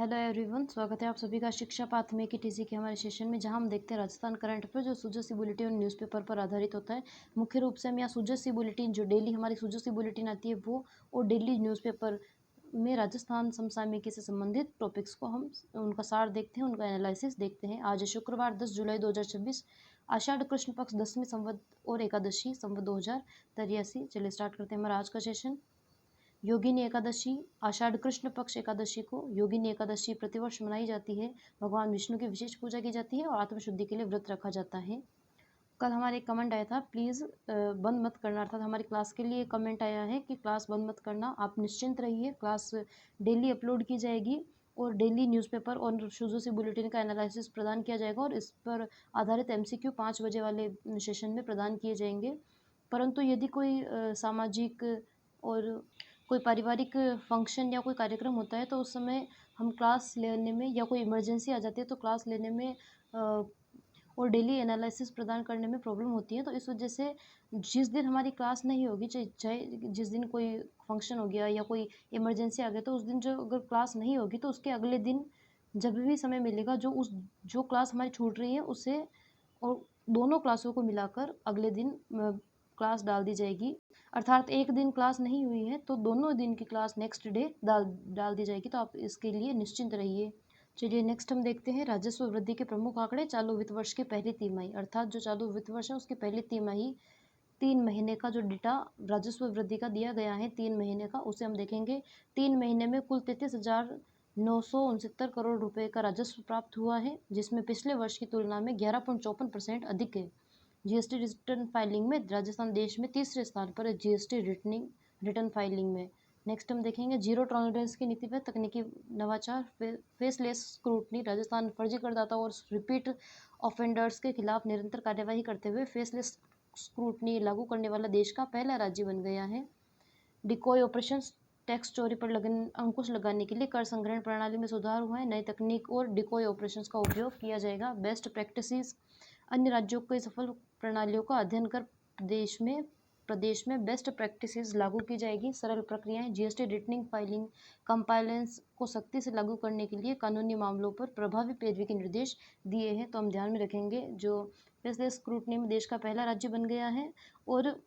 Hello everyone, स्वागत है आप सभी का शिक्षा पाथ में की टीसी के हमारे सेशन में, जहां हम देखते हैं राजस्थान करंट अफेयर जो सुजसी बुलेटिन और न्यूज़पेपर पर आधारित होता है। मुख्य रूप से हम यहाँ सुजसी बुलेटिन जो डेली हमारी सुजसी बुलेटिन आती है वो, और डेली न्यूज़पेपर में राजस्थान समसामयिकी से संबंधित टॉपिक्स को हम उनका सार देखते हैं, उनका एनालिसिस देखते हैं। आज है शुक्रवार 10 जुलाई 2026, आषाढ़ कृष्ण पक्ष 10वीं संवत और एकादशी संवत 2083। चलिए स्टार्ट करते हैं हमारा आज का सेशन। योगिनी एकादशी, आषाढ़ कृष्ण पक्ष एकादशी को योगिनी एकादशी प्रतिवर्ष मनाई जाती है। भगवान विष्णु की विशेष पूजा की जाती है और आत्मशुद्धि के लिए व्रत रखा जाता है। कल हमारे एक कमेंट आया था, प्लीज़ बंद मत करना, अर्थात हमारी क्लास के लिए कमेंट आया है कि क्लास बंद मत करना, आप निश्चिंत रहिए, क्लास डेली अपलोड की जाएगी और डेली न्यूज़पेपर और सुजोसी बुलेटिन का एनालिसिस प्रदान किया जाएगा और इस पर आधारित एमसीक्यू 5 बजे वाले सेशन में प्रदान किए जाएंगे। परंतु यदि कोई सामाजिक और कोई पारिवारिक फंक्शन या कोई कार्यक्रम होता है तो उस समय हम क्लास लेने में, या कोई इमरजेंसी आ जाती है तो क्लास लेने में और डेली एनालिसिस प्रदान करने में प्रॉब्लम होती है। तो इस वजह से जिस दिन हमारी क्लास नहीं होगी, चाहे जिस दिन कोई फंक्शन हो गया या कोई इमरजेंसी आ गया, तो उस दिन जो अगर क्लास नहीं होगी तो उसके अगले दिन जब भी समय मिलेगा, जो क्लास हमारी छूट रही है उसे और दोनों क्लासों को मिलाकर अगले दिन क्लास डाल दी जाएगी। अर्थात एक दिन क्लास नहीं हुई है तो दोनों दिन की क्लास नेक्स्ट डे डाल दी जाएगी, तो आप इसके लिए निश्चिंत रहिए। चलिए नेक्स्ट हम देखते हैं राजस्व वृद्धि के प्रमुख आंकड़े चालू वित्त वर्ष की पहली तिमाही, अर्थात जो चालू वित्त वर्ष है उसकी पहली तिमाही 3 महीने का जो डेटा राजस्व वृद्धि का दिया गया है 3 महीने का, उसे हम देखेंगे। 3 महीने में कुल 33,969 करोड़ रुपए का राजस्व प्राप्त हुआ है, जिसमें पिछले वर्ष की तुलना में 11.54% अधिक है। जीएसटी रिटर्न फाइलिंग में राजस्थान देश में तीसरे स्थान पर है जीएसटी रिटर्न फाइलिंग में। नेक्स्ट हम देखेंगे जीरो टॉलरेंस की नीति पर तकनीकी नवाचार, फेसलेस स्क्रूटनी। राजस्थान फर्जी करदाताओं और रिपीट ऑफेंडर्स के खिलाफ निरंतर कार्यवाही करते हुए फेसलेस स्क्रूटनी लागू करने वाला देश का पहला राज्य बन गया है। डिकॉय ऑपरेशंस, टैक्स चोरी पर अंकुश लगाने के लिए कर संग्रहण प्रणाली में सुधार हुआ है। नई तकनीक और डिकॉय ऑपरेशंस का उपयोग किया जाएगा। बेस्ट प्रैक्टिसेस, अन्य राज्यों की सफल प्रणालियों का अध्ययन कर प्रदेश में बेस्ट प्रैक्टिसेस लागू की जाएगी। सरल प्रक्रियाएं, जीएसटी रिटर्निंग फाइलिंग कंप्लायंस को सख्ती से लागू करने के लिए कानूनी मामलों पर प्रभावी पैरवी के निर्देश दिए हैं, तो हम ध्यान में रखेंगे। जो फेसलेस स्क्रूटनी में देश का पहला राज्य बन गया है और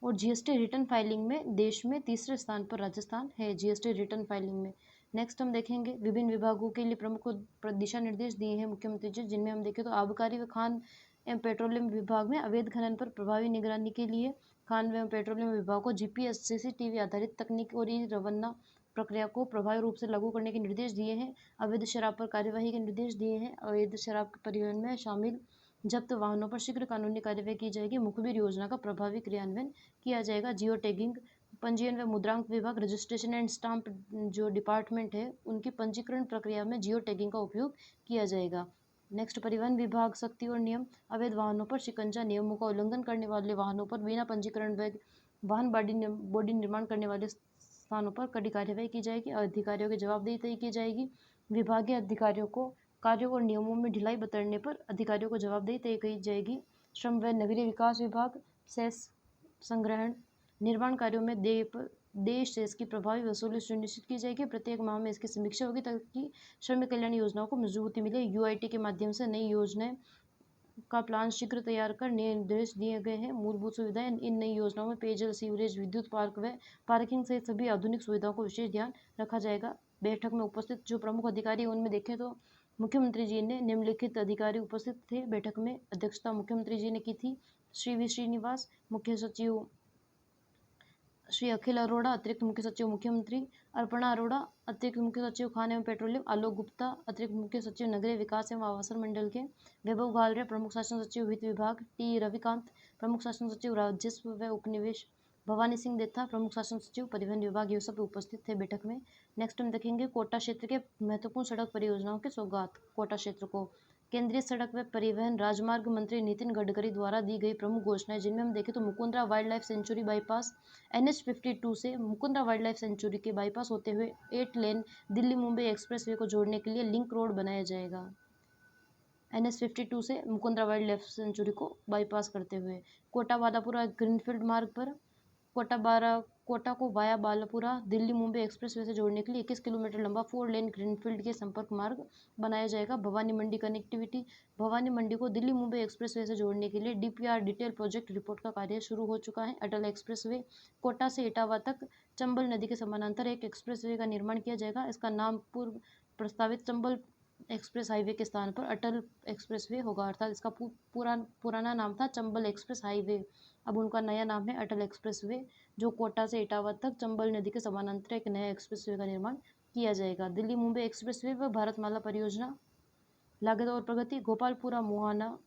जीएसटी रिटर्न फाइलिंग में देश में तीसरे स्थान पर राजस्थान है जीएसटी रिटर्न फाइलिंग में। नेक्स्ट हम देखेंगे विभिन्न विभागों के लिए प्रमुख दिशा निर्देश दिए हैं मुख्यमंत्री जी, जिनमें हम देखें तो आबकारी व खान एवं पेट्रोलियम विभाग में अवैध खनन पर प्रभावी निगरानी के लिए खान एवं पेट्रोलियम विभाग को जीपीएस सीसीटीवी आधारित तकनीक और ई रवाना प्रक्रिया को प्रभावी रूप से लागू करने के निर्देश दिए हैं। अवैध शराब पर कार्यवाही के निर्देश दिए हैं। अवैध शराब के परिवहन में शामिल जब्त वाहनों पर शीघ्र कानूनी कार्यवाही की जाएगी। मुखबिर योजना का प्रभावी क्रियान्वयन किया जाएगा। जियो टैगिंग, पंजीयन व मुद्रांक विभाग, रजिस्ट्रेशन एंड स्टाम्प जो डिपार्टमेंट है उनकी पंजीकरण प्रक्रिया में जियो टैगिंग का उपयोग किया जाएगा। नेक्स्ट परिवहन विभाग शक्ति और नियम, अवैध वाहनों पर शिकंजा, नियमों का उल्लंघन करने वाले वाहनों पर बिना पंजीकरण व वाहन बॉडी निर्माण करने वाले स्थानों पर कड़ी कार्यवाही की जाएगी। अधिकारियों की जवाबदेही तय की जाएगी। विभागीय अधिकारियों को कार्यों और नियमों में ढिलाई बरतने पर अधिकारियों को जवाबदेही तय की जाएगी। श्रम व नगरीय विकास विभाग सेस संग्रहण निर्माण कार्यों में देय शेष की प्रभावी वसूली सुनिश्चित की जाएगी। प्रत्येक माह में इसकी समीक्षा होगी ताकि श्रमिक कल्याण योजनाओं को मजबूती मिले। यूआईटी के माध्यम से नई योजनाएं का प्लान शीघ्र तैयार कर निर्देश दिए गए हैं। मूलभूत सुविधाएं, इन नई योजनाओं में पेयजल, सीवरेज, विद्युत पार्क व पार्किंग सहित सभी आधुनिक सुविधाओं को विशेष ध्यान रखा जाएगा। बैठक में उपस्थित जो प्रमुख अधिकारी उनमें देखें तो मुख्यमंत्री जी ने निम्नलिखित अधिकारी उपस्थित थे। बैठक में अध्यक्षता मुख्यमंत्री जी ने की थी। श्री वी श्रीनिवास, मुख्य सचिव श्री अखिल अरोड़ा, अतिरिक्त मुख्य सचिव मुख्यमंत्री, अर्पणा अरोड़ा, अतिरिक्त मुख्य सचिव खान एवं पेट्रोलियम, आलोक गुप्ता, अतिरिक्त मुख्य सचिव नगरीय विकास एवं आवासन मंडल के, वैभव घालरे, प्रमुख शासन सचिव वित्त विभाग, टी रविकांत, प्रमुख शासन सचिव राजस्व व उपनिवेश, भवानी सिंह देथा, प्रमुख शासन सचिव परिवहन विभाग, ये सब उपस्थित थे बैठक में। नेक्स्ट हम देखेंगे कोटा क्षेत्र के महत्वपूर्ण सड़क परियोजनाओं की सौगात। कोटा क्षेत्र को केंद्रीय सड़क व परिवहन राजमार्ग मंत्री नितिन गडकरी द्वारा दी गई प्रमुख घोषणाएं, जिनमें हम देखें तो Mukundra wild life sanctuary bypass, NH52 से मुकुंदरा वाइल्ड लाइफ सेंचुरी के बाईपास होते हुए 8 लेन दिल्ली मुंबई एक्सप्रेसवे को जोड़ने के लिए लिंक रोड बनाया जाएगा। NH52 से मुकुंदरा वाइल्ड लाइफ सेंचुरी को बाईपास करते हुए कोटा वादापुरा ग्रीनफील्ड मार्ग पर कोटा को वाया बालापुरा दिल्ली मुंबई एक्सप्रेसवे से जोड़ने के लिए 21 किलोमीटर लंबा 4 लेन ग्रीनफील्ड के संपर्क मार्ग बनाया जाएगा। भवानी मंडी कनेक्टिविटी। भवानी मंडी को दिल्ली मुंबई एक्सप्रेसवे से जोड़ने के लिए डीपीआर डिटेल प्रोजेक्ट रिपोर्ट का कार्य शुरू हो चुका है। अटल एक्सप्रेसवे। कोटा से इटावा तक चंबल नदी के समानांतर एक एक्सप्रेसवे का निर्माण किया जाएगा। इसका नाम पूर्व प्रस्तावित चंबल एक्सप्रेस हाईवे के स्थान पर अटल एक्सप्रेसवे होगा, अर्थात इसका पुराना नाम था चंबल एक्सप्रेस हाईवे, अब उनका नया नाम है अटल एक्सप्रेसवे, जो कोटा से इटावा तक चंबल नदी के समानांतर एक नया एक्सप्रेसवे का निर्माण किया जाएगा। दिल्ली मुंबई एक्सप्रेसवे व भारतमाला परियोजना। लागत और प्रगति। गोपालपुरा मोहाना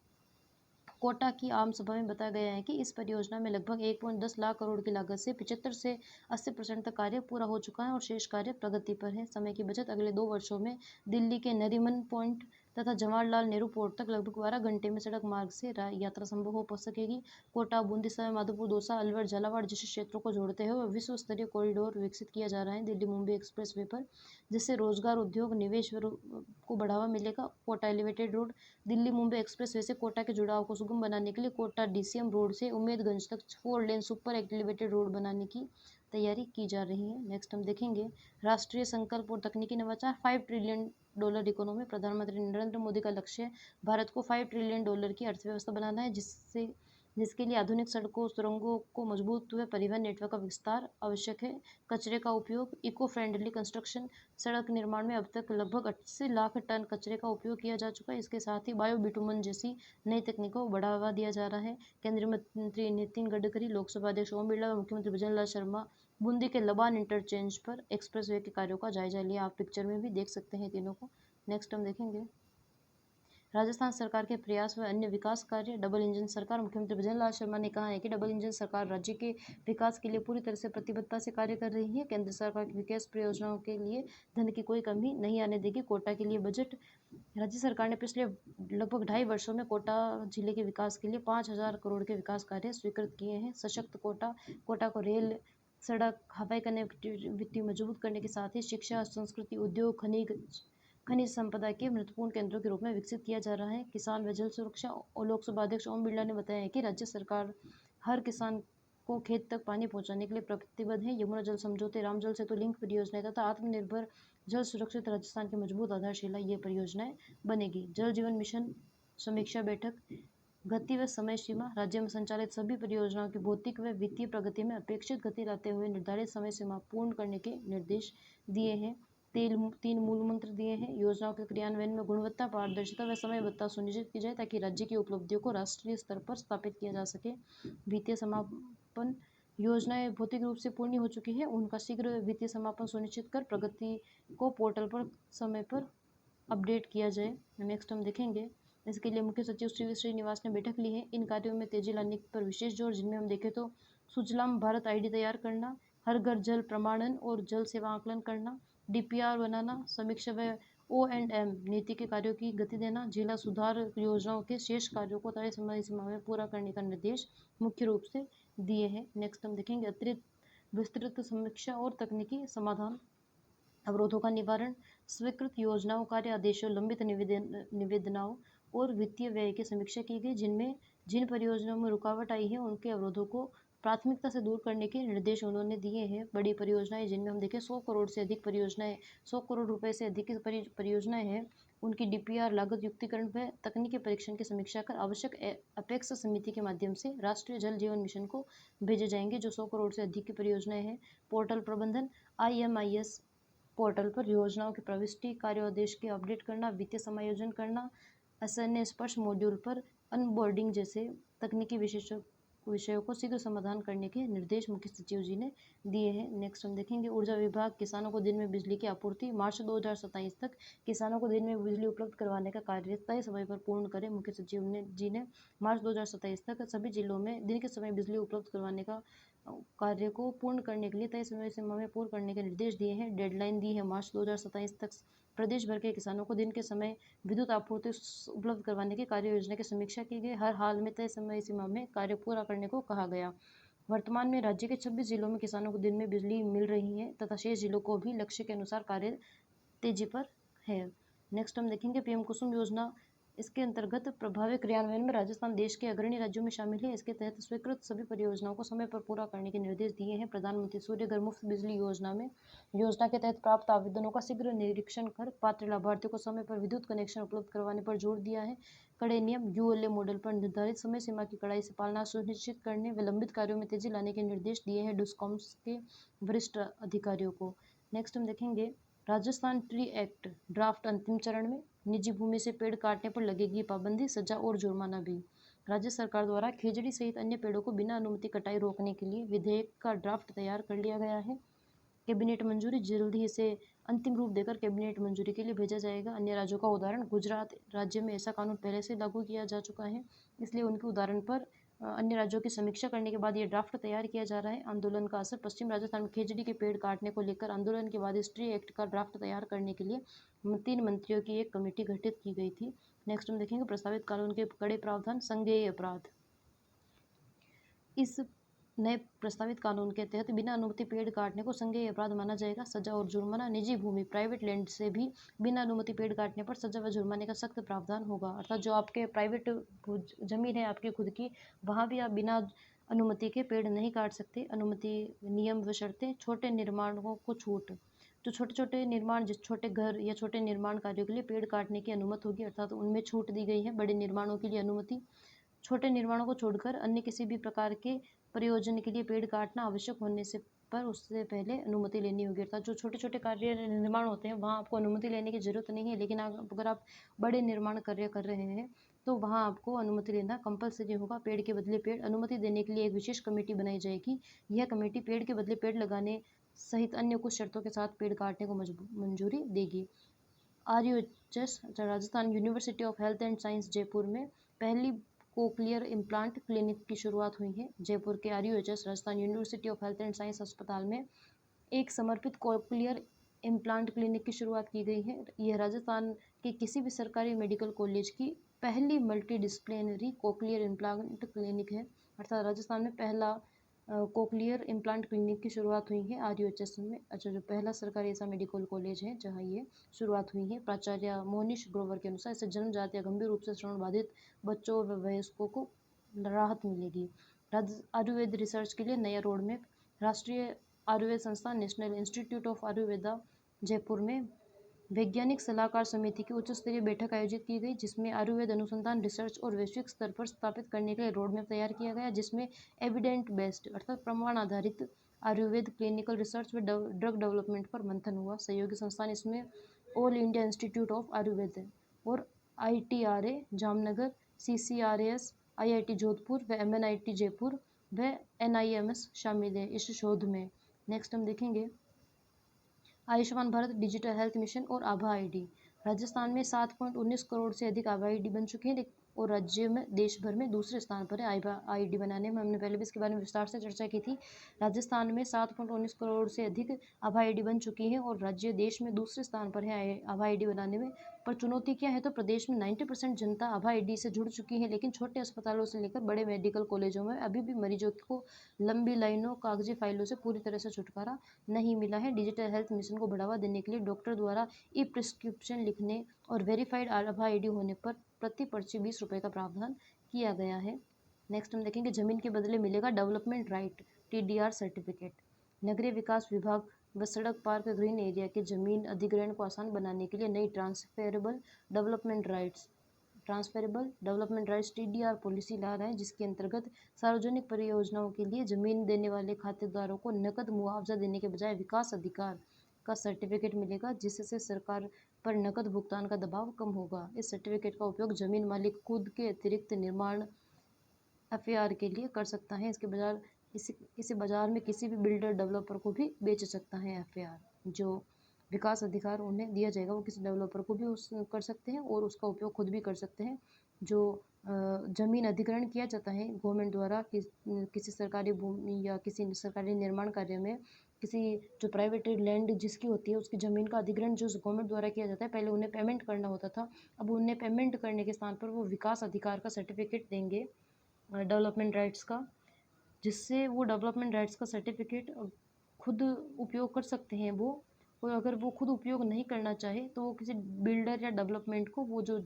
कोटा की आम सभा में बताया गया है कि इस परियोजना में लगभग 1.10 लाख करोड़ की लागत से 75 से 80% तक कार्य पूरा हो चुका है और शेष कार्य प्रगति पर है। समय की बचत। अगले 2 वर्षों में दिल्ली के नरीमन पॉइंट तथा जवाहरलाल नेहरू पोर्ट तक लगभग 12 घंटे में सड़क मार्ग से यात्रा संभव हो सकेगी। कोटा बूंदी सवाई माधोपुर दौसा अलवर झालावाड़ जैसे क्षेत्रों को जोड़ते हुए विश्व स्तरीय कॉरिडोर विकसित किया जा रहा है दिल्ली मुंबई एक्सप्रेसवे पर, जिससे रोजगार, उद्योग, निवेश को बढ़ावा मिलेगा। Kota elevated road. Delhi Mumbai expressway से कोटा के जुड़ाव को सुगम बनाने के लिए कोटा डीसीएम रोड से उम्मेदगंज तक 4 लेन सुपर एलिवेटेड रोड बनाने की तैयारी की जा रही है। नेक्स्ट हम देखेंगे राष्ट्रीय संकल्प और तकनीकी नवाचार। $5 ट्रिलियन इकोनॉमी। प्रधानमंत्री नरेंद्र मोदी का लक्ष्य है भारत को $5 ट्रिलियन की अर्थव्यवस्था बनाना है, जिसके लिए आधुनिक सड़कों, सुरंगों को मजबूत हुए परिवहन नेटवर्क का विस्तार आवश्यक है। कचरे का उपयोग। Eco friendly construction. सड़क निर्माण में अब तक लगभग 80 लाख टन कचरे का उपयोग किया जा चुका है। इसके साथ ही बायो बिटुमन जैसी नई तकनीकों को बढ़ावा दिया जा रहा है। केंद्रीय मंत्री नितिन गडकरी, लोकसभा अध्यक्ष ओम बिरला व मुख्यमंत्री भजनलाल शर्मा बूंदी के लबान इंटरचेंज पर एक्सप्रेसवे के कार्यों का जायजा लिया। आप पिक्चर में भी देख सकते हैं तीनों को। नेक्स्ट हम देखेंगे राजस्थान सरकार के प्रयास व अन्य विकास कार्य। डबल इंजन सरकार। मुख्यमंत्री भजनलाल शर्मा ने कहा है कि डबल इंजन सरकार राज्य के विकास के लिए पूरी तरह से प्रतिबद्धता से कार्य कर रही है। केंद्र सरकार की विकास परियोजनाओं के लिए धन की कोई कमी नहीं आने देगी। कोटा के लिए बजट। राज्य सरकार ने पिछले लगभग 2.5 वर्षों में कोटा जिले के विकास के लिए 5,000 करोड़ के विकास कार्य स्वीकृत किए हैं। सशक्त कोटा। कोटा को रेल, सड़क, हवाई कनेक्टिविटी मजबूत करने के साथ ही शिक्षा, संस्कृति, उद्योग, खनिज संपदा के महत्वपूर्ण केंद्रों के रूप में विकसित किया जा रहा है। किसान व जल सुरक्षा। और लोकसभा अध्यक्ष ओम बिरला ने बताया है कि राज्य सरकार हर किसान को खेत तक पानी पहुंचाने के लिए प्रतिबद्ध है। यमुना जल समझौते, रामजल सेतु लिंक परियोजनाएं तथा आत्मनिर्भर जल सुरक्षित राजस्थान की मजबूत आधारशिला ये परियोजनाएं बनेगी। जल जीवन मिशन समीक्षा बैठक। गति व समय सीमा। राज्य में संचालित सभी परियोजनाओं की भौतिक व वित्तीय प्रगति में अपेक्षित गति लाते हुए निर्धारित समय सीमा पूर्ण करने के निर्देश दिए हैं। 3 मूल मंत्र दिए हैं। योजनाओं के क्रियान्वयन में गुणवत्ता, पारदर्शिता व समयबद्धता सुनिश्चित की जाए ताकि राज्य की उपलब्धियों को राष्ट्रीय स्तर पर स्थापित किया जा सके। वित्तीय समापन। योजनाएं भौतिक रूप से पूर्ण हो चुकी है, उनका शीघ्र वित्तीय समापन सुनिश्चित कर प्रगति को पोर्टल पर समय पर अपडेट किया जाए। नेक्स्ट हम देखेंगे इसके लिए मुख्य सचिव श्रीनिवास ने बैठक ली है। इन कार्यों में तेजी लाने पर विशेष जोर, जिनमें हम देखें तो सुजलाम भारत आईडी तैयार करना, हर घर जल प्रमाणन और जल सेवा आकलन करना, डीपीआर बनाना, समीक्षा व O&M नीति के कार्यों की गति देना, जिला सुधार योजनाओं के शेष कार्यों को तय समय सीमा में पूरा करने का निर्देश मुख्य रूप से दिए हैं। नेक्स्ट हम देखेंगे अतिरिक्त विस्तृत समीक्षा और तकनीकी समाधान। अवरोधों का निवारण। स्वीकृत योजनाओं, कार्य आदेशों, लंबित निवेदनाओं और वित्तीय व्यय की समीक्षा की गई। जिन परियोजनाओं में रुकावट आई है उनके अवरोधों को प्राथमिकता से दूर करने के निर्देश उन्होंने दिए हैं। बड़ी परियोजनाएं, जिनमें हम देखें 100 करोड़ से अधिक परियोजनाएं, 100 करोड़ रुपए से अधिक की परियोजनाएं हैं, उनकी डीपीआर, लागत युक्तिकरण व तकनीकी परीक्षण की समीक्षा कर आवश्यक अपेक्स समिति के माध्यम से राष्ट्रीय जल जीवन मिशन को भेजे जाएंगे। जो 100 करोड़ से अधिक की परियोजनाएं हैं। पोर्टल प्रबंधन। IMIS पोर्टल पर योजनाओं की प्रविष्टि, कार्यादेश के अपडेट करना, वित्तीय समायोजन करना, SNA स्पर्श मॉड्यूल पर अनबोर्डिंग जैसे तकनीकी विषयों को शीघ्र समाधान करने के निर्देश मुख्य सचिव जी ने दिए हैं। नेक्स्ट हम देखेंगे ऊर्जा विभाग। किसानों को दिन में बिजली की आपूर्ति। मार्च 2027 तक किसानों को दिन में बिजली उपलब्ध करवाने का कार्य तय समय पर पूर्ण करें। मुख्य सचिव जी ने मार्च 2027 तक सभी जिलों में दिन के समय बिजली उपलब्ध करवाने का कार्य को पूर्ण करने के लिए तय समय सीमा में पूर्ण करने के निर्देश दिए हैं। डेडलाइन दी है मार्च 2027 तक प्रदेश भर के किसानों को दिन के समय विद्युत आपूर्ति उपलब्ध करवाने की कार्य योजना की समीक्षा की गई। हर हाल में तय समय सीमा में कार्य पूरा करने को कहा गया। वर्तमान में राज्य के 26 जिलों में किसानों को दिन में बिजली मिल रही है तथा शेष जिलों को भी लक्ष्य के अनुसार कार्य तेजी पर है। नेक्स्ट हम देखेंगे पीएम कुसुम योजना इसके अंतर्गत प्रभावी क्रियान्वयन में राजस्थान देश के अग्रणी राज्यों में शामिल है। इसके तहत स्वीकृत सभी परियोजनाओं को समय पर पूरा करने के निर्देश दिए हैं। प्रधानमंत्री सूर्य घर मुफ्त बिजली योजना के तहत प्राप्त आवेदनों का शीघ्र निरीक्षण कर पात्र लाभार्थियों को समय पर विद्युत कनेक्शन उपलब्ध करवाने पर जोर दिया है। कड़े नियम यूएलए मॉडल पर निर्धारित समय सीमा की कड़ाई से पालना सुनिश्चित करने व लंबित कार्यों में तेजी लाने के निर्देश दिए हैं डिस्कॉम्स के वरिष्ठ अधिकारियों को। नेक्स्ट हम देखेंगे राजस्थान ट्री एक्ट ड्राफ्ट अंतिम चरण में। निजी भूमि से पेड़ काटने पर लगेगी पाबंदी, सजा और जुर्माना भी। राज्य सरकार द्वारा खेजड़ी सहित अन्य पेड़ों को बिना अनुमति कटाई रोकने के लिए विधेयक का ड्राफ्ट तैयार कर लिया गया है। कैबिनेट मंजूरी जल्द ही इसे अंतिम रूप देकर कैबिनेट मंजूरी के लिए भेजा जाएगा। अन्य राज्यों का उदाहरण गुजरात राज्य में ऐसा कानून पहले से लागू किया जा चुका है, इसलिए उनके उदाहरण पर अन्य राज्यों की समीक्षा करने के बाद ये ड्राफ्ट तैयार किया जा रहा है। आंदोलन का असर पश्चिम राजस्थान में खेजड़ी के पेड़ काटने को लेकर आंदोलन के बाद इस ट्री एक्ट का ड्राफ्ट तैयार करने के लिए 3 मंत्रियों की एक कमेटी गठित की गई थी। नेक्स्ट हम देखेंगे प्रस्तावित कानून के कड़े प्रावधान। संज्ञेय अपराध। इस नए प्रस्तावित कानून के तहत बिना अनुमति पेड़ काटने को संज्ञेय अपराध माना जाएगा। सजा और जुर्माना। निजी भूमि प्राइवेट लैंड से भी बिना अनुमति पेड़ काटने पर सजा व जुर्माने का सख्त प्रावधान होगा। अर्थात जो आपके प्राइवेट जमीन है आपकी खुद की, वहाँ भी आप बिना अनुमति के पेड़ नहीं काट सकते। अनुमति नियम व शर्तें। छोटे निर्माणों को छूट। जो छोटे छोटे निर्माण, जिस छोटे घर या छोटे निर्माण कार्यों के लिए पेड़ काटने की अनुमति होगी, अर्थात उनमें छूट दी गई है। बड़े निर्माणों के लिए अनुमति। छोटे निर्माणों को छोड़कर अन्य किसी भी प्रकार के प्रयोजन के लिए पेड़ काटना आवश्यक होने से पर उससे पहले अनुमति लेनी होगी। अर्थात जो छोटे छोटे कार्य निर्माण होते हैं वहाँ आपको अनुमति लेने की जरूरत नहीं है, लेकिन अगर आप बड़े निर्माण कार्य कर रहे हैं तो वहाँ आपको अनुमति लेना कंपलसरी होगा। पेड़ के बदले पेड़। अनुमति देने के लिए एक विशेष कमेटी बनाई जाएगी। यह कमेटी पेड़ के बदले पेड़ लगाने सहित अन्य कुछ शर्तों के साथ पेड़ काटने को मंजूरी देगी। RUHS Rajasthan university of health and science Jaipur में पहली कोक्लियर इम्प्लांट क्लिनिक की शुरुआत हुई है। जयपुर के RUHS Rajasthan university of health and science अस्पताल में एक समर्पित कोक्लियर इम्प्लांट क्लिनिक की शुरुआत की गई है। यह राजस्थान के किसी भी सरकारी मेडिकल कॉलेज की पहली मल्टीडिसिप्लिनरी कोक्लियर इम्प्लांट क्लिनिक है। अर्थात राजस्थान में पहला कोक्लियर इम्प्लांट क्लिनिक की शुरुआत हुई है RUHS में। अच्छा, जो पहला सरकारी ऐसा मेडिकल कॉलेज है जहाँ ये शुरुआत हुई है। प्राचार्य मोनिश ग्रोवर के अनुसार इससे जन्मजात या गंभीर रूप से श्रवण बाधित बच्चों व वयस्कों को राहत मिलेगी। आयुर्वेद रिसर्च के लिए नया रोड मैप। राष्ट्रीय आयुर्वेद संस्थान national institute of Ayurveda Jaipur में वैज्ञानिक सलाहकार समिति की उच्च स्तरीय बैठक आयोजित की गई, जिसमें आयुर्वेद अनुसंधान रिसर्च और वैश्विक स्तर पर स्थापित करने के लिए रोड मैप तैयार किया गया, जिसमें एविडेंट बेस्ड अर्थात प्रमाण आधारित आयुर्वेद क्लिनिकल रिसर्च व ड्रग डेवलपमेंट पर मंथन हुआ। सहयोगी संस्थान इसमें all India institute of Ayurveda और ITRA Jamnagar, CCRAS IIT Jodhpur व MNIT जयपुर व NIMS शामिल है इस शोध में। नेक्स्ट हम देखेंगे Ayushman Bharat digital health mission और आभा ID। राजस्थान में 7.19 करोड़ से अधिक आभा ID बन चुके हैं और राज्य में देश भर में दूसरे स्थान पर है आभा ID बनाने में। हमने पहले भी इसके बारे में विस्तार से चर्चा की थी। राजस्थान में 7.19 करोड़ से अधिक आभा ID बन चुकी है और राज्य देश में दूसरे स्थान पर है आभा ID बनाने में। पर चुनौती क्या है, तो प्रदेश में 90% जनता आभा ID से जुड़ चुकी है, लेकिन छोटे अस्पतालों से लेकर बड़े मेडिकल कॉलेजों में अभी भी मरीजों को लंबी लाइनों, कागजी फाइलों से पूरी तरह से छुटकारा नहीं मिला है। डिजिटल हेल्थ मिशन को बढ़ावा देने के लिए डॉक्टर द्वारा प्रिस्क्रिप्शन लिखने और वेरीफाइड आभा ID होने पर प्रति पर्ची 20 रुपये का प्रावधान किया गया है। नेक्स्ट हम देखेंगे जमीन के बदले मिलेगा डेवलपमेंट राइट TDR सर्टिफिकेट। नगरीय विकास विभाग व सड़क पार्क ग्रीन एरिया के जमीन अधिग्रहण को आसान बनाने के लिए नई transferable development rights TDR policy ला रहा है, जिसके अंतर्गत सार्वजनिक परियोजनाओं के लिए जमीन देने वाले खातेदारों को नकद मुआवजा देने के बजाय विकास अधिकार का सर्टिफिकेट मिलेगा, जिससे सरकार पर नकद भुगतान का दबाव कम होगा। इस सर्टिफिकेट का उपयोग जमीन मालिक खुद के अतिरिक्त निर्माण FAR के लिए कर सकता है। इसे बाजार में किसी भी बिल्डर डेवलपर को भी बेच सकता है। FAR जो विकास अधिकार उन्हें दिया जाएगा वो किसी डेवलपर को भी कर सकते हैं और उसका उपयोग खुद भी कर सकते हैं। जो जमीन अधिग्रहण किया जाता है गवर्नमेंट द्वारा किसी सरकारी भूमि या किसी सरकारी निर्माण कार्य में, किसी जो प्राइवेट लैंड जिसकी होती है उसकी ज़मीन का अधिग्रहण जो गवर्नमेंट द्वारा किया जाता है, पहले उन्हें पेमेंट करना होता था, अब उन्हें पेमेंट करने के स्थान पर वो विकास अधिकार का सर्टिफिकेट देंगे डेवलपमेंट राइट्स का, जिससे वो डेवलपमेंट राइट्स का सर्टिफिकेट खुद उपयोग कर सकते हैं वो। और अगर वो खुद उपयोग नहीं करना चाहे तो वो किसी बिल्डर या डेवलपमेंट को वो जो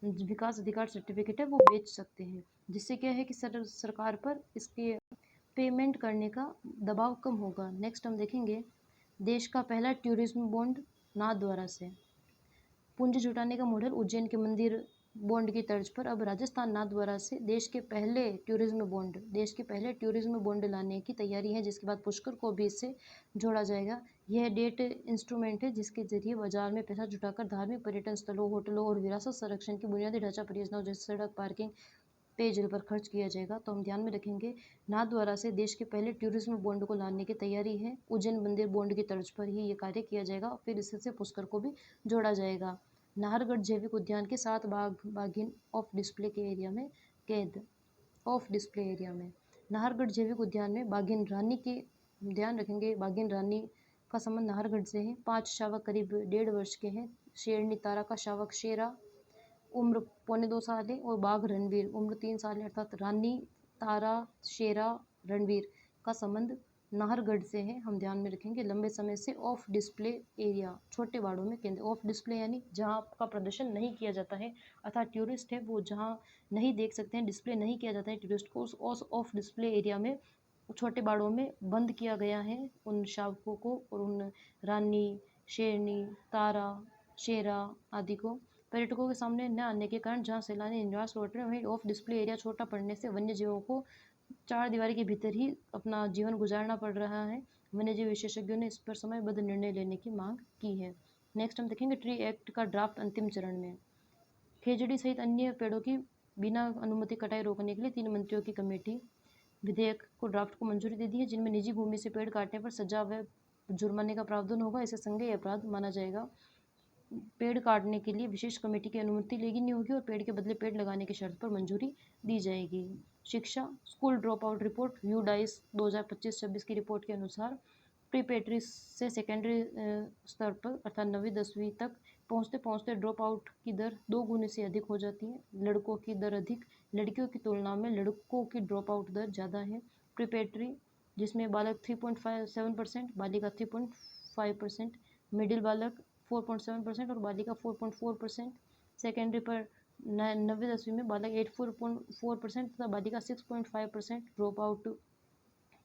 विकास अधिकार सर्टिफिकेट है वो बेच सकते हैं, जिससे क्या है कि सरकार पर इसके पेमेंट करने का दबाव कम होगा। नेक्स्ट हम देखेंगे देश का पहला टूरिज्म बॉन्ड नाथद्वारा से। पूंजी जुटाने का मॉडल उज्जैन के मंदिर बॉन्ड की तर्ज पर अब राजस्थान नाथद्वारा से देश के पहले टूरिज्म बॉन्ड लाने की तैयारी है, जिसके बाद पुष्कर को भी इससे जोड़ा जाएगा। यह डेट इंस्ट्रूमेंट है जिसके जरिए बाजार में पैसा जुटाकर धार्मिक पर्यटन स्थलों, होटलों और विरासत संरक्षण की बुनियादी ढांचा परियोजनाओं जैसे सड़क, पार्किंग, पेयजल पर खर्च किया जाएगा। तो हम ध्यान में रखेंगे नाथद्वारा से देश के पहले टूरिज्म बॉन्ड को लाने की तैयारी है। उज्जैन मंदिर बॉन्ड की तर्ज पर ही ये कार्य किया जाएगा, फिर इससे पुष्कर को भी जोड़ा जाएगा। नाहरगढ़ जैविक उद्यान के 7 बाघिन ऑफ डिस्प्ले के एरिया में कैद। नाहरगढ़ जैविक उद्यान में बाघिन रानी के, ध्यान रखेंगे बाघिन रानी का संबंध नाहरगढ़ से है। 5 शावक करीब 1.5 वर्ष के हैं। शेरनी तारा का शावक शेरा उम्र 1.25 साल है और बाघ रणवीर उम्र 3 साल है। अर्थात रानी, तारा, शेरा, रणवीर का संबंध नाहरगढ़ से है, हम ध्यान में रखेंगे। लंबे समय से ऑफ डिस्प्ले एरिया छोटे बाड़ों में केंद्र। ऑफ डिस्प्ले यानी जहाँ आपका प्रदर्शन नहीं किया जाता है, अर्थात टूरिस्ट है वो जहाँ नहीं देख सकते हैं, डिस्प्ले नहीं किया जाता है टूरिस्ट को, उस ऑफ डिस्प्ले एरिया में छोटे बाड़ों में बंद किया गया है उन शावकों को और उन रानी, शेरनी, तारा, शेरा आदि को। पर्यटकों के सामने न आने के कारण जहां सैलानी निवास लौट रहे हैं, वहीं ऑफ डिस्प्ले एरिया छोटा पड़ने से वन्य जीवों को 4 दीवारी के भीतर ही अपना जीवन गुजारना पड़ रहा है। वन्यजीव विशेषज्ञों ने इस पर समयबद्ध निर्णय लेने की मांग की है। नेक्स्ट हम देखेंगे ट्री एक्ट का ड्राफ्ट अंतिम चरण में। खेजड़ी सहित अन्य पेड़ों की बिना अनुमति कटाई रोकने के लिए 3 मंत्रियों की कमेटी विधेयक को ड्राफ्ट को मंजूरी दे दी है, जिनमें निजी भूमि से पेड़ काटने पर सजा व जुर्माने का प्रावधान होगा। इसे संज्ञेय अपराध माना जाएगा। पेड़ काटने के लिए विशेष कमेटी की अनुमति लेनी होगी और पेड़ के बदले पेड़ लगाने की शर्त पर मंजूरी दी जाएगी। शिक्षा school drop out report UDISE 2025-26 की रिपोर्ट के अनुसार प्रीपेटरी से सेकेंडरी स्तर पर अर्थात 9वीं-10वीं तक पहुंचते पहुंचते ड्रॉप आउट की दर 2 गुने से अधिक हो जाती है। लड़कों की दर अधिक, लड़कियों की तुलना में लड़कों की ड्रॉप आउट दर ज़्यादा है। प्रीपेटरी जिसमें बालक 3.57%, बालिका 3.5%, मिडिल बालक 4.7% और बालिका 4.4%। सेकेंडरी पर 9वीं-10वीं में बालक 84.4% तथा बालिका 6.5% ड्रॉप आउट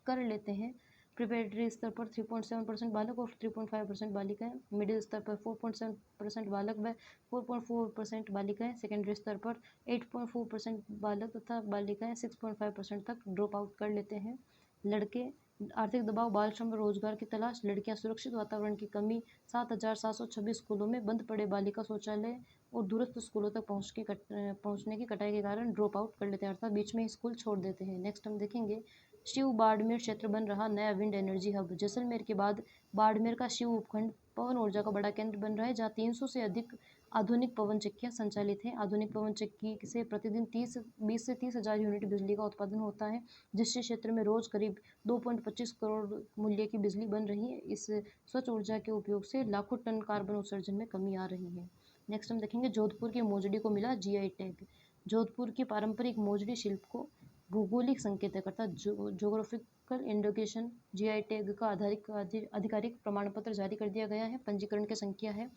कर लेते हैं। प्रिपरेटरी स्तर पर 3.7% बालक और 3.5% बालिकाएं, मिडिल स्तर पर 4.7% बालक व 4.4% बालिकाएं, सेकेंडरी स्तर पर 8.4% बालक तथा बालिकाएं 6.5% तक ड्रॉप आउट कर लेते हैं। लड़के आर्थिक दबाव, बाल श्रम, रोजगार की तलाश, लड़कियां सुरक्षित वातावरण की कमी, 7,726 स्कूलों में बंद पड़े बालिका शौचालय और दूरस्थ स्कूलों तक पहुंचने की कटाई के कारण ड्रॉप आउट कर लेते हैं, अर्थात बीच में ही स्कूल छोड़ देते हैं। नेक्स्ट हम देखेंगे शिव बाड़मेर क्षेत्र बन रहा नया विंड एनर्जी हब। जैसलमेर के बाद बाड़मेर का शिव उपखंड पवन ऊर्जा का बड़ा केंद्र बन रहा है, जहां 300 से अधिक आधुनिक पवन चक्कियां संचालित हैं। आधुनिक पवन चक्की से प्रतिदिन 20 से 30 हजार यूनिट बिजली का उत्पादन होता है, जिससे क्षेत्र में रोज करीब 2.25 करोड़ मूल्य की बिजली बन रही है। इस स्वच्छ ऊर्जा के उपयोग से लाखों टन कार्बन उत्सर्जन में कमी आ रही है। नेक्स्ट हम देखेंगे जोधपुर की मोजड़ी को मिला जीआई टैग। जोधपुर की पारंपरिक मोजड़ी शिल्प को भौगोलिक संकेतक अर्थात जोग्राफिकल इंडिकेशन जीआई टैग का आधिकारिक प्रमाण पत्र जारी कर दिया गया है। पंजीकरण की संख्या है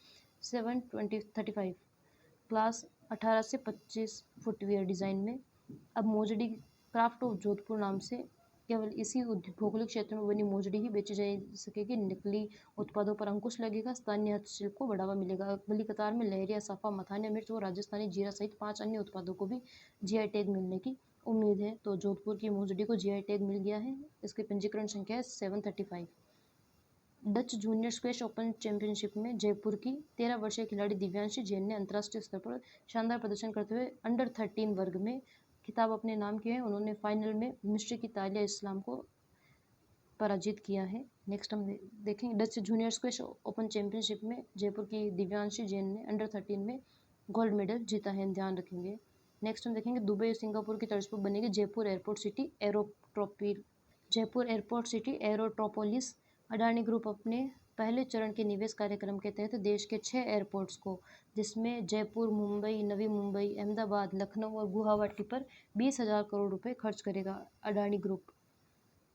72035। क्लास 18 से 25 फुटवियर डिजाइन में। अब मोजड़ी क्राफ्ट ऑफ जोधपुर नाम से केवल इसी भौगोलिक क्षेत्र में बनी मोजड़ी ही बेची जा सकेगी। नकली उत्पादों पर अंकुश लगेगा, स्थानीय हस्तशिल्प को बढ़ावा मिलेगा। अगली कतार में लहरिया, साफा, मथानिया मिर्च और राजस्थानी जीरा सहित 5 अन्य उत्पादों को भी जीआई टैग मिलने की उम्मीद है। तो जोधपुर की मोजड़ी को जीआई टैग मिल गया है। इसकी पंजीकरण संख्या है 735। Dutch junior squash open championship में जयपुर की 13 वर्षीय खिलाड़ी दिव्यांशी जैन ने अंतर्राष्ट्रीय स्तर पर शानदार प्रदर्शन करते हुए अंडर 13 वर्ग में खिताब अपने नाम किए हैं। उन्होंने फाइनल में मिस्र की तालिया इस्लाम को पराजित किया है। नेक्स्ट हम देखेंगे Dutch junior squash open championship में जयपुर की दिव्यांशी जैन ने अंडर 13 में गोल्ड मेडल जीता है, ध्यान रखेंगे। नेक्स्ट हम देखेंगे दुबई सिंगापुर की तर्ज पर बनेगी Jaipur airport city aerotropolis. Adani group अपने पहले चरण के निवेश कार्यक्रम के तहत देश के 6 एयरपोर्ट्स को, जिसमें जयपुर, मुंबई, नवी मुंबई, अहमदाबाद, लखनऊ और गुवाहाटी पर 20,000 करोड़ रुपए खर्च करेगा अडानी ग्रुप।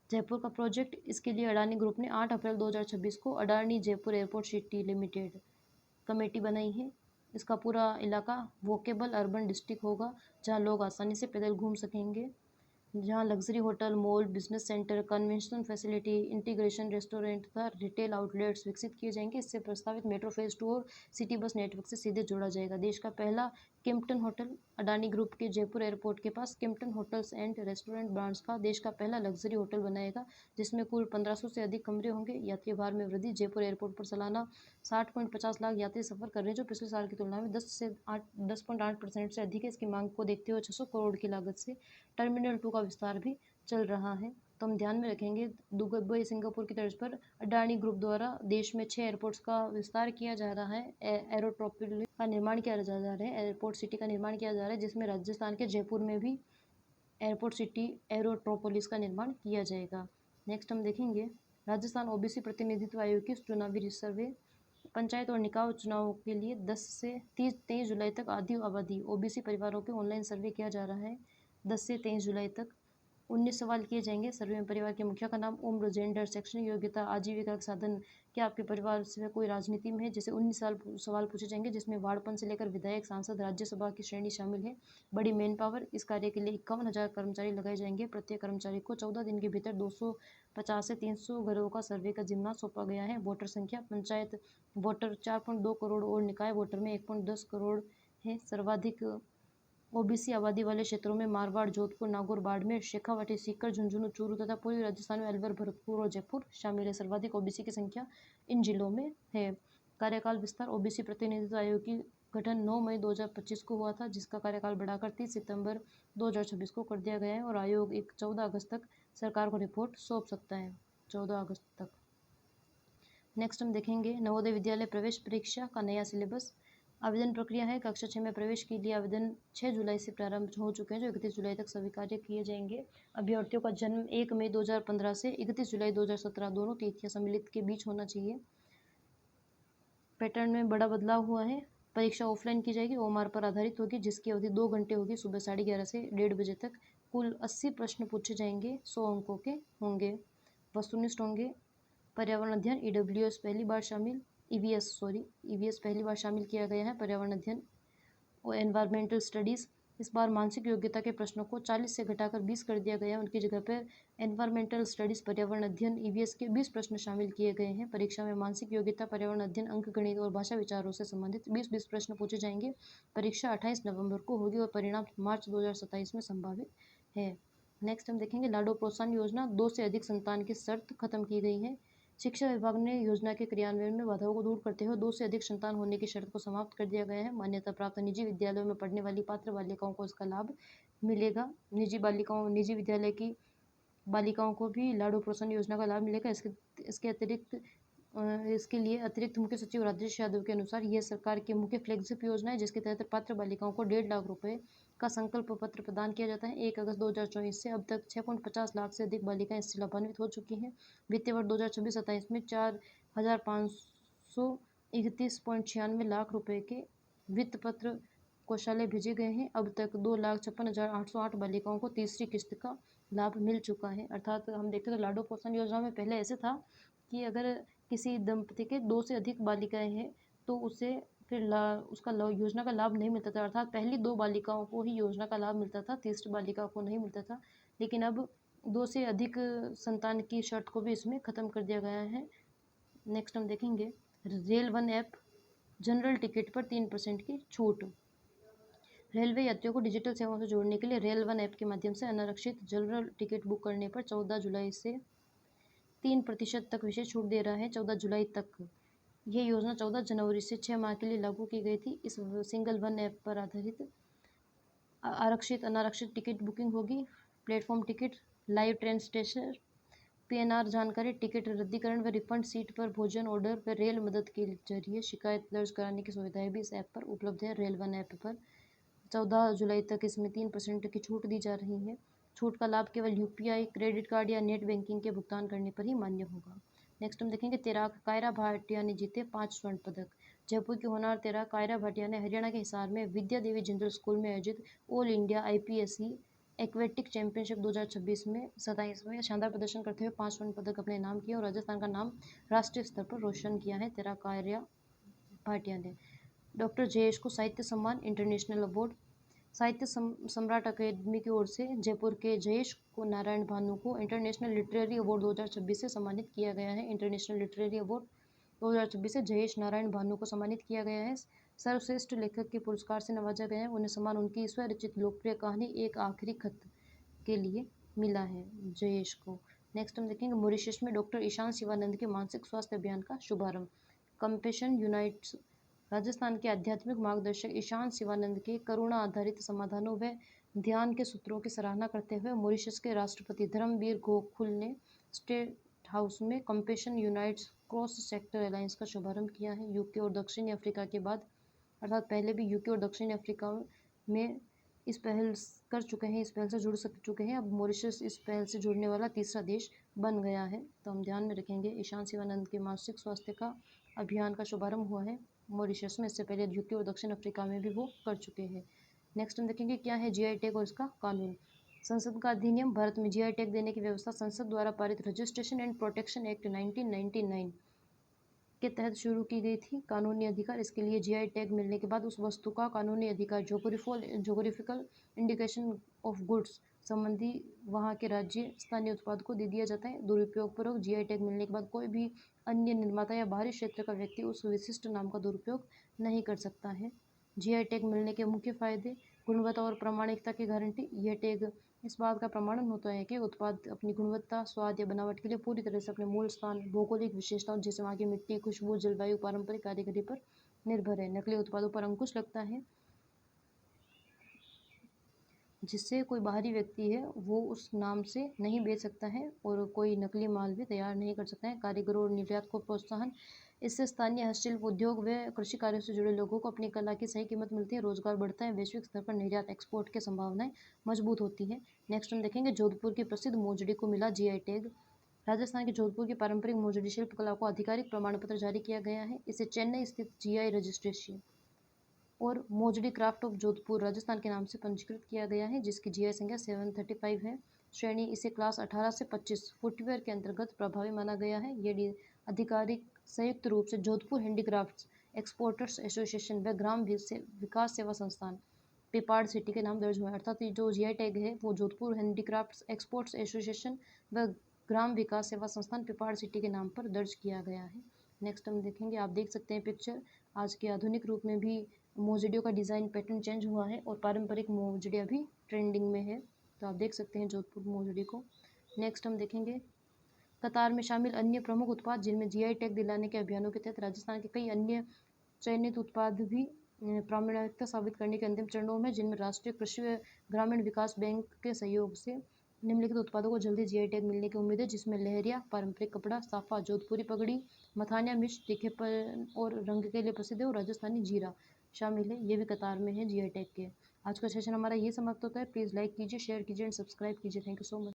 जयपुर का प्रोजेक्ट, इसके लिए अडानी ग्रुप ने 8 अप्रैल 2026 को Adani Jaipur airport city limited committee बनाई है। इसका पूरा इलाका वॉकेबल अर्बन डिस्ट्रिक्ट होगा, जहाँ लोग आसानी से पैदल घूम सकेंगे, जहाँ luxury hotel, mall, business centre, convention facility, integration restaurant तथा रिटेल आउटलेट्स विकसित किए जाएंगे। इससे प्रस्तावित मेट्रो फेज 2 और सिटी बस नेटवर्क से सीधे जोड़ा जाएगा। देश का पहला किम्पटन होटल, अडानी ग्रुप के जयपुर एयरपोर्ट के पास किम्पटन होटल्स एंड रेस्टोरेंट ब्रांड्स का देश का पहला लग्जरी होटल बनाएगा, जिसमें कुल 1500 से अधिक कमरे होंगे। यात्री भार में वृद्धि, जयपुर एयरपोर्ट पर सालाना 60.50 लाख यात्री सफर कर रहे हैं, जो पिछले साल की तुलना में 10.8% से अधिक है। इसकी मांग को देखते हुए 600 करोड़ की लागत से टर्मिनल 2 का विस्तार भी चल रहा है। तो हम ध्यान में रखेंगे, दुबई सिंगापुर की तर्ज पर अडानी ग्रुप द्वारा देश में 6 एयरपोर्ट्स का विस्तार किया जा रहा है। एरोट्रोपोलिस का निर्माण किया जा रहा है, एयरपोर्ट सिटी का निर्माण किया जा रहा है, जिसमें राजस्थान के जयपुर में भी एयरपोर्ट सिटी एरोट्रोपोलिस का निर्माण किया जाएगा। नेक्स्ट हम देखेंगे, राजस्थान ओबीसी प्रतिनिधित्व आयोग की चुनावी सर्वे। पंचायत और निकाय चुनावों के लिए 10 से 23 जुलाई तक आधी आबादी ओबीसी परिवारों के ऑनलाइन सर्वे किया जा रहा है। 10 से 23 जुलाई तक 19 सवाल किए जाएंगे। सर्वे में परिवार के मुखिया का नाम, उम्र, जेंडर, शैक्षणिक योग्यता, आजीविका के साधन, क्या आपके परिवार से कोई राजनीति में है, जैसे 19 सवाल पूछे जाएंगे, जिसमें वार्डपन से लेकर विधायक, सांसद, राज्यसभा की श्रेणी शामिल है। बड़ी मैन पावर, इस कार्य के लिए 51,000 कर्मचारी लगाए जाएंगे। प्रत्येक कर्मचारी को 14 दिन के भीतर 250 से 300 घरों का सर्वे का जिम्मा सौंपा गया है। वोटर संख्या, पंचायत वोटर 4.2 करोड़ और निकाय वोटर में 1.10 करोड़ है। सर्वाधिक ओबीसी आबादी वाले क्षेत्रों में मारवाड़, जोधपुर, नागौर, बाड़मेर, शेखावाटी, सीकर, झुंझुनू, चूरू तथा पूर्वी राजस्थान में अलवर, भरतपुर और जयपुर शामिल है। सर्वाधिक ओबीसी की संख्या इन जिलों में है। कार्यकाल विस्तार, ओबीसी प्रतिनिधित्व आयोग की गठन 9 मई 2025 को हुआ था, जिसका कार्यकाल बढ़ाकर 30 सितंबर 2026 को कर दिया गया है और आयोग 14 अगस्त तक सरकार को रिपोर्ट सौंप सकता है, 14 अगस्त तक। नेक्स्ट हम देखेंगे, नवोदय विद्यालय प्रवेश परीक्षा का नया सिलेबस। आवेदन प्रक्रिया है, कक्षा 6 में प्रवेश के लिए आवेदन 6 जुलाई से प्रारंभ हो चुके हैं, जो 31 जुलाई तक स्वीकार्य किए जाएंगे। अभ्यर्थियों का जन्म 1 मई 2015 से 31 जुलाई 2017 दोनों तिथियां सम्मिलित के बीच होना चाहिए। पैटर्न में बड़ा बदलाव हुआ है। परीक्षा ऑफलाइन की जाएगी, ओएमआर पर आधारित होगी, जिसकी अवधि 2 घंटे होगी, सुबह 11:30 से 1:30 बजे तक। कुल 80 प्रश्न पूछे जाएंगे, 100 अंकों के होंगे। वस्तुनिष्ठ होंगे। पर्यावरण अध्ययन, ईडब्ल्यूएस पहली बार शामिल, ईवीएस पहली बार शामिल किया गया है। पर्यावरण अध्ययन और एनवायरमेंटल स्टडीज़, इस बार मानसिक योग्यता के प्रश्नों को 40 से घटाकर 20 कर दिया गया है। उनकी जगह पर एनवायरमेंटल स्टडीज़, पर्यावरण अध्ययन, ईवीएस के 20 प्रश्न शामिल किए गए हैं। परीक्षा में मानसिक योग्यता, पर्यावरण अध्ययन, अंकगणित और भाषा विचारों से संबंधित 20-20 प्रश्न पूछे जाएंगे। परीक्षा 28 नवंबर को होगी और परिणाम मार्च 2027 में संभावित है। नेक्स्ट हम देखेंगे, लाडो प्रोत्साहन योजना, 2 से अधिक संतान की शर्त खत्म की गई है। शिक्षा विभाग ने योजना के क्रियान्वयन में बाधाओं को दूर करते हुए 2 से अधिक संतान होने की शर्त को समाप्त कर दिया गया है। मान्यता प्राप्त निजी विद्यालयों में पढ़ने वाली पात्र बालिकाओं को इसका लाभ मिलेगा। निजी विद्यालय की बालिकाओं को भी लाडो प्रोत्साहन योजना का लाभ मिलेगा। इसके लिए अतिरिक्त मुख्य सचिव राजेश यादव के अनुसार यह सरकार की मुख्य फ्लैगशिप योजना है, जिसके तहत पात्र बालिकाओं को 1.5 लाख रुपए का संकल्प पत्र प्रदान किया जाता है। 1 अगस्त 2024 से अब तक 6.50 लाख से अधिक बालिकाएं इससे लाभान्वित हो चुकी हैं। वित्तीय वर्ष 2026-27 में 4,531.96 लाख रुपए के वित्त पत्र कोषालय भेजे गए हैं। अब तक 2,56,808 बालिकाओं को तीसरी किस्त का लाभ मिल चुका है। अर्थात हम देखते हैं तो लाडो प्रोत्साहन योजना में पहले ऐसे था कि अगर किसी दंपति के 2 से अधिक बालिकाएं हैं तो उसे फिर योजना का लाभ नहीं मिलता था। अर्थात पहली 2 बालिकाओं को ही योजना का लाभ मिलता था, तीसरी बालिका को नहीं मिलता था। लेकिन अब 2 से अधिक संतान की शर्त को भी इसमें ख़त्म कर दिया गया है। नेक्स्ट हम देखेंगे, rail one app, general ticket पर 3% की छूट। रेलवे यात्रियों को डिजिटल सेवाओं से जोड़ने के लिए रेल वन ऐप के माध्यम से अनारक्षित जनरल टिकट बुक करने पर 14 जुलाई से 3% तक विशेष छूट दे रहा है। 14 जुलाई तक यह योजना 14 जनवरी से 6 माह के लिए लागू की गई थी। इस सिंगल वन ऐप पर आधारित आरक्षित अनारक्षित टिकट बुकिंग होगी। Platform ticket, live train station, PNR जानकारी, टिकट रद्दीकरण व रिफंड, सीट पर भोजन ऑर्डर व रेल मदद के जरिए शिकायत दर्ज कराने की सुविधाएं भी इस ऐप पर उपलब्ध है। रेल वन ऐप पर 14 जुलाई तक इसमें 3% की छूट दी जा रही है। छूट का लाभ केवल यूपीआई, क्रेडिट कार्ड या नेट बैंकिंग के भुगतान करने पर ही मान्य होगा। नेक्स्ट हम देखेंगे, तैराक कायरा भाटिया ने जीते 5 स्वर्ण पदक। जयपुर की होनहार तैराक कायरा भाटिया ने हरियाणा के हिसार में विद्या देवी जिंदल स्कूल में आयोजित all India IPSC aquatic championship 2026 में 27 में शानदार प्रदर्शन करते हुए 5 स्वर्ण पदक अपने नाम किया और राजस्थान का नाम राष्ट्रीय स्तर पर रोशन किया है। तैराक कायरा भाटिया ने डॉक्टर जयेश को साहित्य सम्मान इंटरनेशनल अवार्ड। साहित्य सम्राट अकादमी की ओर से जयपुर के जयेश को नारायण भानु को इंटरनेशनल लिटरेरी अवार्ड 2026 से सम्मानित किया गया है। इंटरनेशनल लिटरेरी अवार्ड 2026 से जयेश नारायण भानु को सम्मानित किया गया है। सर्वश्रेष्ठ लेखक के पुरस्कार से नवाजा गया है। उन्हें सम्मान उनकी स्वरचित लोकप्रिय कहानी एक आखिरी खत के लिए मिला है, जयेश को। नेक्स्ट हम देखेंगे मॉरिशस में डॉक्टर ईशान शिवानंद के मानसिक स्वास्थ्य अभियान का शुभारंभ। कंपैशन यूनाइट्स राजस्थान के आध्यात्मिक मार्गदर्शक ईशान शिवानंद के करुणा आधारित समाधानों व ध्यान के सूत्रों की सराहना करते हुए मॉरिशस के राष्ट्रपति धर्मवीर गोकुल ने स्टेट हाउस में compassion unites cross sector alliance का शुभारंभ किया है। यूके और दक्षिणी अफ्रीका के बाद, अर्थात पहले भी यूके और दक्षिणी अफ्रीका में इस पहल कर चुके हैं, इस पहल से जुड़ चुके हैं। अब मॉरिशस इस पहल से जुड़ने वाला तीसरा देश बन गया है। तो हम ध्यान में रखेंगे ईशान शिवानंद के मानसिक स्वास्थ्य का अभियान का शुभारंभ हुआ है मॉरिशस में। इससे पहले यूके और दक्षिण अफ्रीका में भी वो कर चुके हैं। नेक्स्ट हम देखेंगे क्या है जीआई टैग और इसका कानून। संसद का अधिनियम भारत में जीआई टैग देने की व्यवस्था संसद द्वारा पारित रजिस्ट्रेशन एंड प्रोटेक्शन एक्ट 1999 के तहत शुरू की गई थी। कानूनी अधिकार, इसके लिए जीआई टैग मिलने के बाद उस वस्तु का कानूनी अधिकार जोग्राफिकल इंडिकेशन ऑफ गुड्स संबंधी वहाँ के राज्य स्थानीय उत्पाद को दे दिया जाता है। दुरुपयोगपूर्वक जीआई टैग मिलने के बाद कोई भी अन्य निर्माता या बाहरी क्षेत्र का व्यक्ति उस विशिष्ट नाम का दुरुपयोग नहीं कर सकता है। जीआई टैग मिलने के मुख्य फायदे: गुणवत्ता और प्रामाणिकता की गारंटी। यह टैग इस बात का प्रमाणन होता है कि उत्पाद अपनी गुणवत्ता, स्वाद या बनावट के लिए पूरी तरह से अपने मूल स्थान, भौगोलिक विशेषताओं जैसे वहाँ की मिट्टी, खुशबू, जलवायु, पारंपरिक कारीगरी पर निर्भर है। नकली उत्पादों पर अंकुश लगता है, जिससे कोई बाहरी व्यक्ति है वो उस नाम से नहीं बेच सकता है और कोई नकली माल भी तैयार नहीं कर सकता है। कारीगरों और निर्यात को प्रोत्साहन, इससे स्थानीय हस्तशिल्प उद्योग व कृषि कार्यों से जुड़े लोगों को अपनी कला की सही कीमत मिलती है, रोजगार बढ़ता है, वैश्विक स्तर पर निर्यात एक्सपोर्ट की संभावनाएं मजबूत होती है। नेक्स्ट हम देखेंगे जोधपुर की प्रसिद्ध मोजड़ी को मिला जीआई टैग। राजस्थान के जोधपुर की पारंपरिक मोजड़ी शिल्प कला को आधिकारिक प्रमाण पत्र जारी किया गया है। इसे चेन्नई स्थित जीआई रजिस्ट्रेशन और मोजड़ी क्राफ्ट ऑफ जोधपुर राजस्थान के नाम से पंजीकृत किया गया है, जिसकी जीआई संख्या 735 है। श्रेणी इसे क्लास 18 से 25 फुटवेयर के अंतर्गत प्रभावी माना गया है। ये आधिकारिक संयुक्त रूप से जोधपुर हैंडीक्राफ्ट्स एक्सपोर्टर्स एसोसिएशन व ग्राम विकास सेवा संस्थान पिपाड़ सिटी के नाम दर्ज हुए हैं। अर्थात जो जीआई टैग है वो जोधपुर हैंडीक्राफ्ट्स एक्सपोर्ट्स एसोसिएशन व ग्राम विकास सेवा संस्थान पिपाड़ सिटी के नाम पर दर्ज किया गया है। नेक्स्ट हम देखेंगे, आप देख सकते हैं पिक्चर, आज के आधुनिक रूप में भी मोजड़ियों का डिज़ाइन पैटर्न चेंज हुआ है और पारंपरिक मोजड़ियाँ भी ट्रेंडिंग में है। तो आप देख सकते हैं जोधपुर मोजड़ी को। नेक्स्ट हम देखेंगे कतार में शामिल अन्य प्रमुख उत्पाद जिनमें जीआई टैग दिलाने के अभियानों के तहत राजस्थान के कई अन्य चयनित उत्पाद भी प्रामाणिकता साबित करने के अंतिम चरणों में, जिनमें राष्ट्रीय कृषि व ग्रामीण विकास बैंक के सहयोग से निम्नलिखित उत्पादों को जल्दी जीआई टैग मिलने की उम्मीद है, जिसमें लहरिया पारंपरिक कपड़ा, साफा जोधपुरी पगड़ी, मथानिया मिर्च तीखेपन और रंग के लिए प्रसिद्ध है और राजस्थानी जीरा शामिल है। ये भी कतार में है जीआई टैग के। आज का सेशन हमारा ये समाप्त होता है। प्लीज़ लाइक कीजिए, शेयर कीजिए एंड सब्सक्राइब कीजिए। Thank you so much.